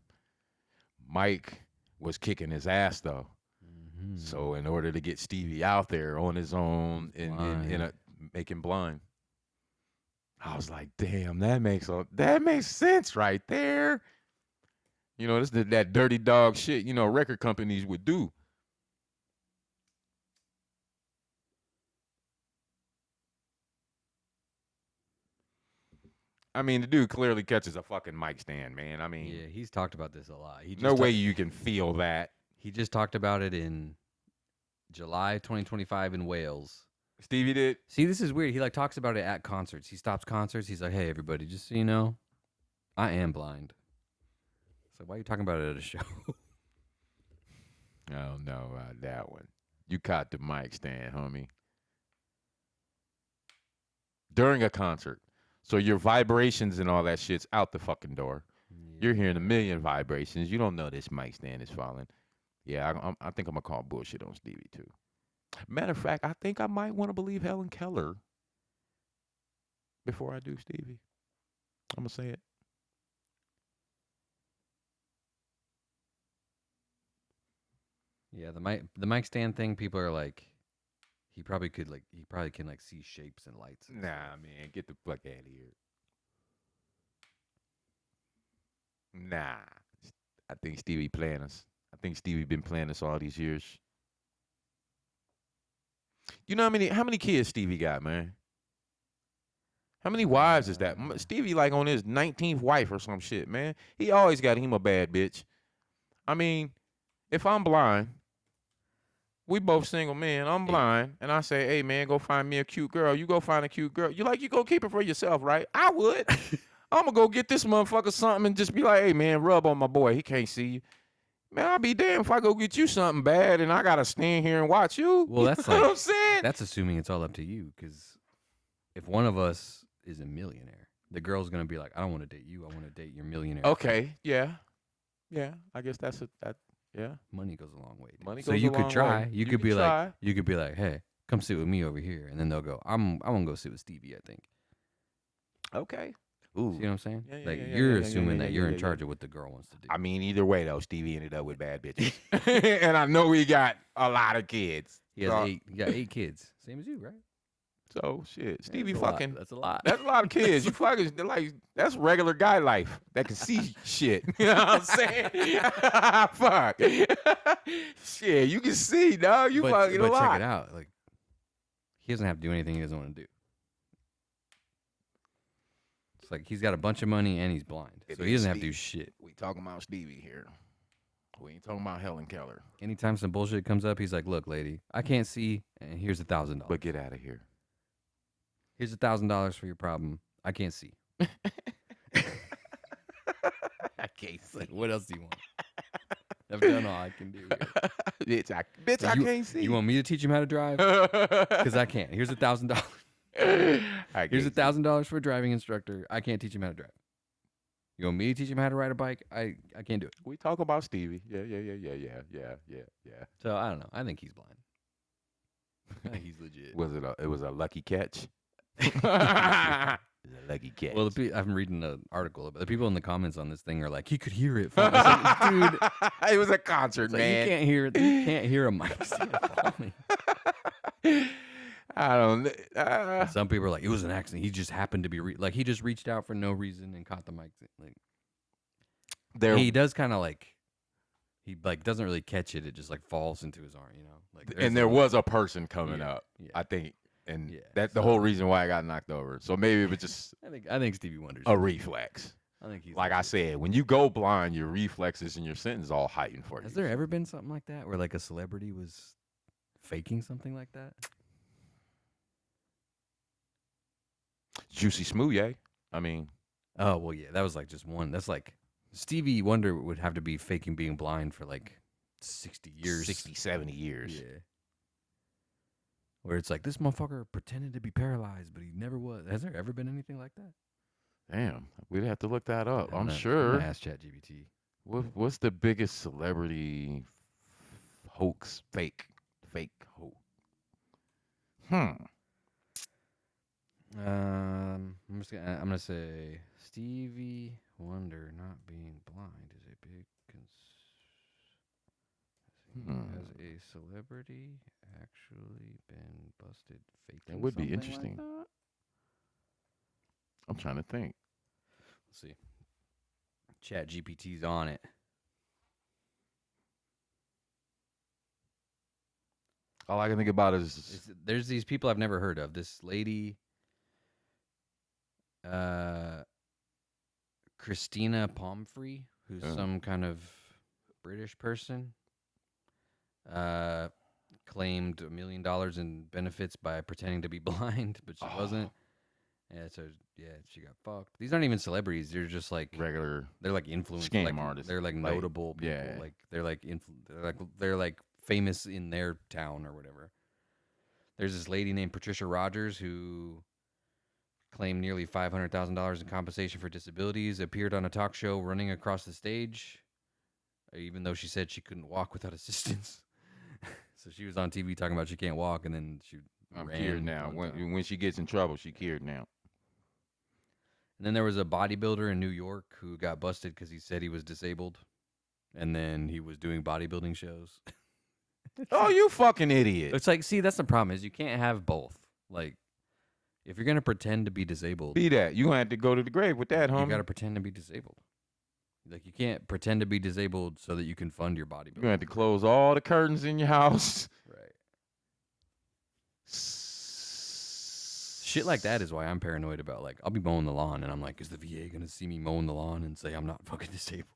Mike was kicking his ass though. Mhm. So in order to get Stevie out there on his own and make him blind, I was like, damn, that makes sense right there. This is that dirty dog shit, record companies would do. I mean, the dude clearly catches a fucking mic stand, man. I mean, Yeah, he's talked about this a lot. no way you can feel that. He just talked about it in July 2025 in Wales. Stevie did. See, this is weird. He like talks about it at concerts. He stops concerts. He's like, "Hey, everybody, just so you know, I am blind." So why are you talking about it at a show? I don't know about that one. You caught the mic stand, homie. During a concert. So your vibrations and all that shit's out the fucking door. You're hearing a million vibrations. You don't know this mic stand is falling. Yeah, I think I'm going to call bullshit on Stevie, too. Matter of fact, I think I might want to believe Helen Keller before I do Stevie. I'm going to say it. Yeah, the mic stand thing. People are like, he probably can like see shapes and lights. And Nah, stuff. man, get the fuck out of here. Nah, I think Stevie playing us. I think Stevie been playing us all these years. You know how many kids Stevie got, man? How many wives is that? Uh, Stevie like on his 19th wife or some shit, man. He always got him a bad bitch. I mean, if I'm blind, we both single men. I'm 8. blind, and I say, "Hey, man, go find me a cute girl." You go find a cute girl. You go keep it for yourself, right? I would. I'm gonna go get this motherfucker something and just be like, "Hey, man, rub on my boy. He can't see you." Man, I'll be damned if I go get you something bad and I gotta stand here and watch you. Well, You that's know what I'm like saying? that's assuming it's all up to you. Because if one of us is a millionaire, the girl's gonna be like, I don't want to date you. I want to date your millionaire. friend." Okay, yeah, yeah. I guess that. Yeah, Money goes a long way. Dude. money So goes a you could long way. try. You You could could be like, try. hey, come sit with me over here, and then they'll go, I want to go sit with Stevie. I think. Okay. See Ooh. what I'm saying? Yeah, yeah, Like yeah, yeah, you're yeah, yeah, assuming yeah, that yeah, you're yeah, in yeah. charge of what the girl wants to do. I mean, either way though, Stevie ended up with bad bitches, and I know he got a lot of kids. He has 8. He got 8 kids, same as you, right? So shit, Yeah, Stevie that's a lot. fucking. That's a lot. That's a lot of kids. You fucking like that's regular guy life that can see shit. You know what I'm saying? Fuck. Shit, you can see, dog. You fucking a But check lot. it out. Like he doesn't have to do anything he doesn't want to do. It's like he's got a bunch of money and he's blind, It so he is doesn't have to do Stevie. shit. We talking about Stevie here. We ain't talking about Helen Keller. Anytime some bullshit comes up, he's like, "Look, lady, I can't see, and here's $1,000. But get out of here. Here's $1,000 for your problem. I can't see. I can't see. Like, what else do you want? I've done all I can do. Here. bitch, I you, can't see. You want me to teach him how to drive? Because I can't. Here's $1,000. Here's $1,000 for a driving instructor. I can't teach him how to drive. You want me to teach him how to ride a bike? I can't do it. We talk about Stevie. Yeah. So I don't know. I think he's blind. I think he's legit. It was a lucky catch? It was a lucky catch. Well, I'm reading an article, but the people in the comments on this thing are like, he could hear it. Like, dude, it was a concert, like, man. you can't hear it. You can't hear a mic stand falling. I don't. Some people are like, it was an accident. He just happened to be like he just reached out for no reason and caught the mic. Like he does kind of like he like doesn't really catch it. It just like falls into his arm, you know. Like and there was a person coming up, yeah. I think, and Yeah, that's the whole reason why I got knocked over. So maybe it was just I think Stevie Wonder's a reflex. I think he's Like I said, when you go blind, your reflexes and your sentence all heightened for you. Has there ever been something like that where like a celebrity was faking something like that? Juicy Smoothie. I mean, Oh well, yeah, that was like just one. That's like Stevie Wonder would have to be faking being blind for like 60 years, 60, 70 years. Yeah. Where it's like this motherfucker pretended to be paralyzed, but he never was. Has there ever been anything like that? Damn, we'd have to look that up. I'm gonna sure. ask ChatGPT. What's the biggest celebrity hoax? Fake hoax. I'm gonna say Stevie Wonder not being blind is a big Has a celebrity actually been busted faking? That would be something interesting. Like that? I'm trying to think. Let's see. Chat GPT's on it. All I can think about is There's these people I've never heard of. This lady, Christina Pomfrey, who's some kind of British person, claimed $1 million in benefits by pretending to be blind, but she wasn't. Yeah, so she got fucked. These aren't even celebrities. They're just like regular. They're like influencers, scam like, artists. They're like notable people. Yeah. Like they're like famous in their town or whatever. There's this lady named Patricia Rogers who claimed nearly $500,000 in compensation for disabilities. Appeared on a talk show running across the stage, even though she said she couldn't walk without assistance. So she was on TV talking about she can't walk, and then I'm ran cured now. When she gets in trouble, she cured now. And then there was a bodybuilder in New York who got busted because he said he was disabled, and then he was doing bodybuilding shows. Oh, you fucking idiot. It's like, see, that's the problem is you can't have both. Like, if you're gonna pretend to be disabled, Be that. You gonna have to go to the grave with that, you homie. gotta pretend to be disabled. Like, you can't pretend to be disabled so that you can fund your You're bodybuilding. gonna have to close all the curtains in your house. Right. Shit like that is why I'm paranoid about, like, I'll be mowing the lawn and I'm like, is the VA gonna see me mowing the lawn and say I'm not fucking disabled?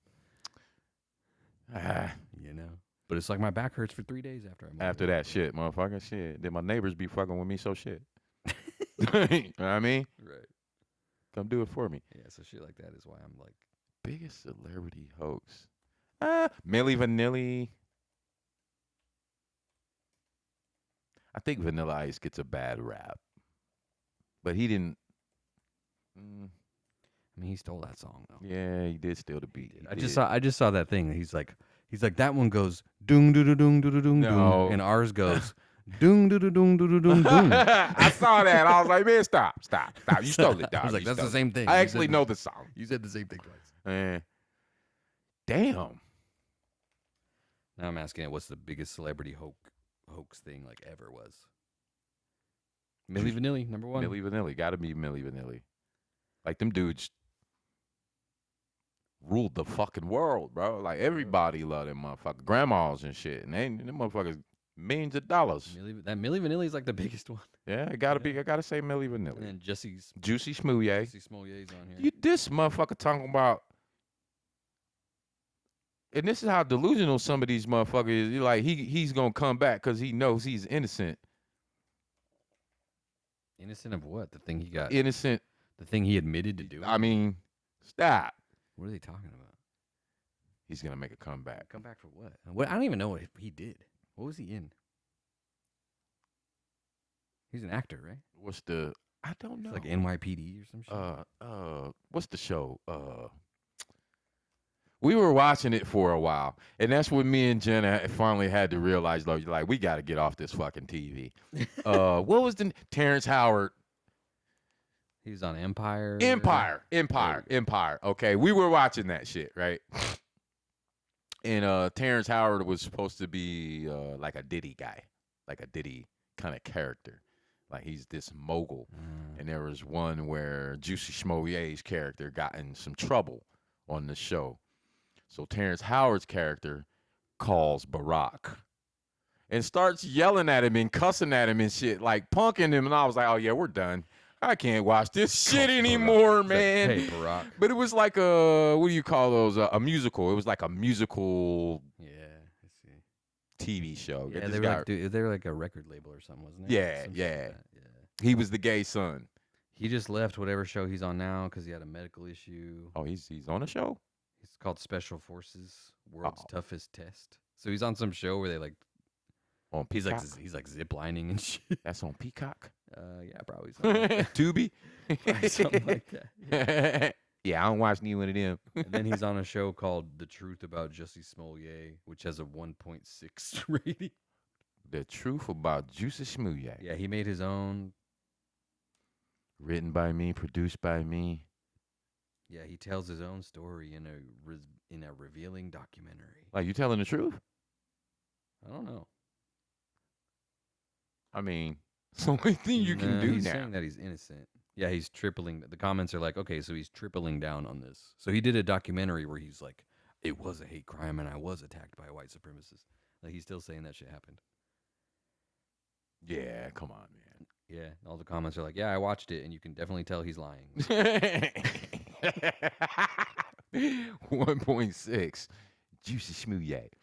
You know? But it's like my back hurts for 3 days after I mow. After that shit, motherfucker, shit. Then my neighbors be fucking with me, so shit. You know what I mean? Right. Come do it for me. Yeah, so shit like that is why I'm like, Biggest celebrity hoax. Milli Vanilli. I think Vanilla Ice gets a bad rap. But he didn't. I mean, he stole that song though. Yeah, he did steal the beat. I just saw that thing. He's like that one goes doong doo doo doong doo doo doong doong, and ours goes doong doo doo doong doo doo doong doong. I saw that. I was like, man, stop. You stole it, dog. I was like, You that's the stole same it. thing. I You actually said know the song. You said the same thing twice. Damn. Now I'm asking it, what's the biggest celebrity hoax thing like ever was? Milli Vanilli, number one. Milli Vanilli. Gotta be Milli Vanilli. Like, them dudes ruled the fucking world, bro. Like, everybody loved them motherfuckers. Grandmas and shit. And them motherfuckers, millions of dollars. Milli Vanilli is like the biggest one. Yeah, it gotta be. I gotta say Milli Vanilli. And then Juicy Smouye. Juicy Smollier's on here. This motherfucker talking about. And this is how delusional some of these motherfuckers is. Like, he's gonna come back because he knows he's innocent. Innocent of what? The thing he got. Innocent. The thing he admitted to doing. I mean, stop. What are they talking about? He's gonna make a comeback. Come back for what? I don't even know what he did. What was he in? He's an actor, right? What's the? I don't know. It's like NYPD or some shit. What's the show? We were watching it for a while, and that's when me and Jenna finally had to realize, like, we got to get off this fucking TV. What was the Terrence Howard? He was on Empire. Empire. Okay, we were watching that shit, right? And Terrence Howard was supposed to be like a Diddy guy, like a Diddy kind of character. Like, he's this mogul. And there was one where Juicy Smollier's character got in some trouble on the show. So Terrence Howard's character calls Barack and starts yelling at him and cussing at him and shit, like punking him. And I was like, oh, yeah, we're done. I can't watch this shit anymore, man. Like, hey, Barack. But it was like what do you call those? A musical. It was like a musical TV show. Yeah, they were like a record label or something, wasn't it? Yeah. He was the gay son. He just left whatever show he's on now because he had a medical issue. Oh, he's on a show? It's called Special Forces World's Toughest Test. So he's on some show where they like on he's Peacock? like zip lining and shit. That's on Peacock? Yeah, probably something like that. Tubi? Probably something like that. Yeah, I don't watch neither one of them. And then he's on a show called The Truth About Juicy Smollett, which has a 1.6 rating. The Truth About Juicy Smollett. Yeah, he made his own. Written by me, produced by me. Yeah, he tells his own story in a revealing documentary. Like, you telling the truth? I don't know. I mean, it's the only thing you can do he's now. saying that he's innocent. Yeah, he's tripling. The comments are like, okay, so he's tripling down on this. So he did a documentary where he's like, it was a hate crime and I was attacked by a white supremacist. Like, he's still saying that shit happened. Yeah, come on, man. Yeah, all the comments are like, yeah, I watched it, and you can definitely tell he's lying. 1.6. Juicy Smollett.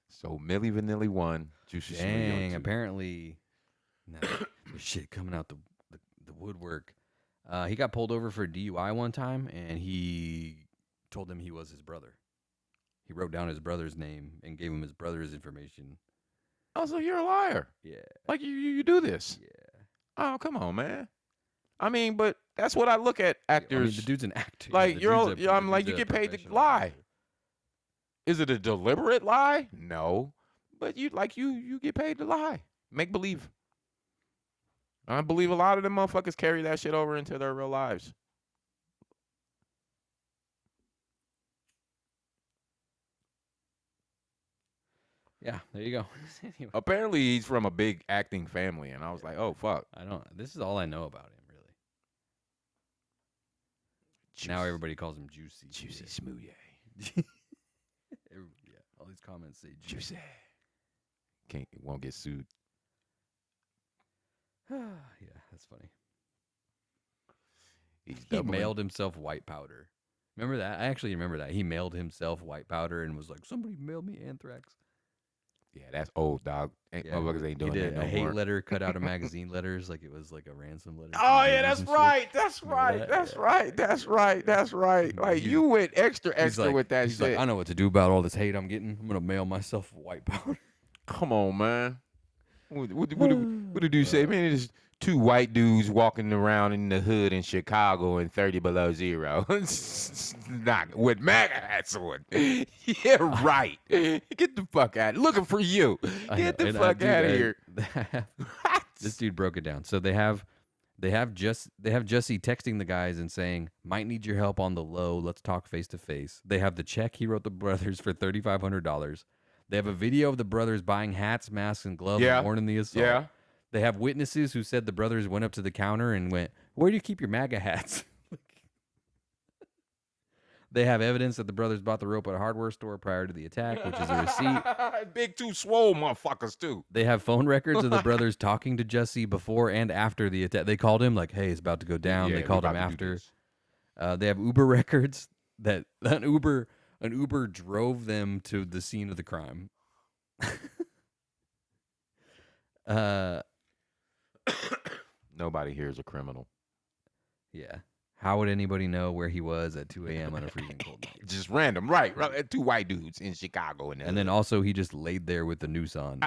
So Milli Vanilli 1, Juicy Smollett 2. Dang, apparently, there's shit coming out the woodwork. He got pulled over for DUI one time, and he told them he was his brother. He wrote down his brother's name and gave him his brother's information. Oh, so you're a liar. Yeah. Like, you do this. Yeah. Oh, come on, man. I mean, but that's what I look at actors. I mean, the dude's an actor. Like, I'm like, you get paid to lie. Actor. Is it a deliberate lie? No. But you get paid to lie. Make believe. I believe a lot of them motherfuckers carry that shit over into their real lives. Yeah, there you go. Anyway, Apparently, he's from a big acting family, and I was like, oh fuck. I don't. This is all I know about him, really. Now Juicy, everybody calls him Juicy. juicy smoothie. Yeah, all these comments say Juicy. Juicy. Won't get sued. Yeah, that's funny. He's He doubling. mailed himself white powder. Remember that? I actually remember that. He mailed himself white powder and was like, "Somebody mailed me anthrax." Yeah, that's old, dog. Motherfuckers ain't doing he did that no a hate more. letter cut out of magazine letters, like it was like a ransom letter. Oh from yeah, dealers that's and shit. right. That's Remember right. that? That's Yeah. right. That's right. That's right. Like He's- you went extra He's like, with that he's shit. like, I know what to do about all this hate I'm getting. I'm gonna mail myself white powder. Come on, man. What did the dude say? Man, it's two white dudes walking around in the hood in Chicago and 30 below zero. Not with MAGA hats on. Yeah, right. Get the fuck out. Looking for you. Get the fuck out of here. This dude broke it down. So they have Jesse texting the guys and saying, "Might need your help on the low. Let's talk face to face." They have the check he wrote the brothers for $3,500. They have a video of the brothers buying hats, masks, and gloves Yeah. and warning the assault. Yeah. They have witnesses who said the brothers went up to the counter and went, "Where do you keep your MAGA hats?" They have evidence that the brothers bought the rope at a hardware store prior to the attack, which is a receipt. Big two swole motherfuckers too. They have phone records of the brothers talking to Jesse before and after the attack. They called him like, "Hey, it's about to go down." Yeah, They we called him about to do after. this. They have Uber records that an Uber drove them to the scene of the crime. Nobody here is a criminal. Yeah. How would anybody know where he was at 2 a.m. on a freezing cold night? Just random, right? Two white dudes in Chicago, And then also he just laid there with the noose on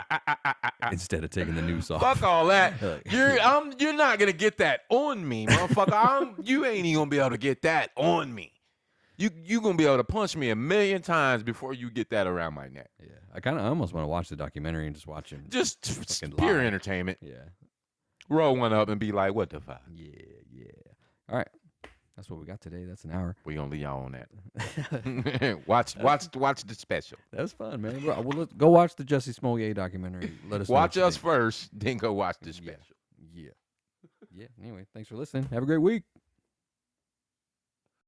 instead of taking the noose off. fuck all that. Like- You're not gonna get that on me, motherfucker. You ain't even gonna be able to get that on me. You gonna be able to punch me 1,000,000 times before you get that around my neck. Yeah, I almost want to watch the documentary and just watch him. Just Fucking pure lie. entertainment. Yeah, Roll one up and be like, what the fuck? yeah. All right, that's what we got today. That's an hour. We gonna leave y'all on that. That watch the special. was fun, man. Well, let's go watch the Jesse Smollett documentary. Let us know Watch what you us think. first, then go watch the Yeah. special. Yeah. Anyway, thanks for listening. Have a great week.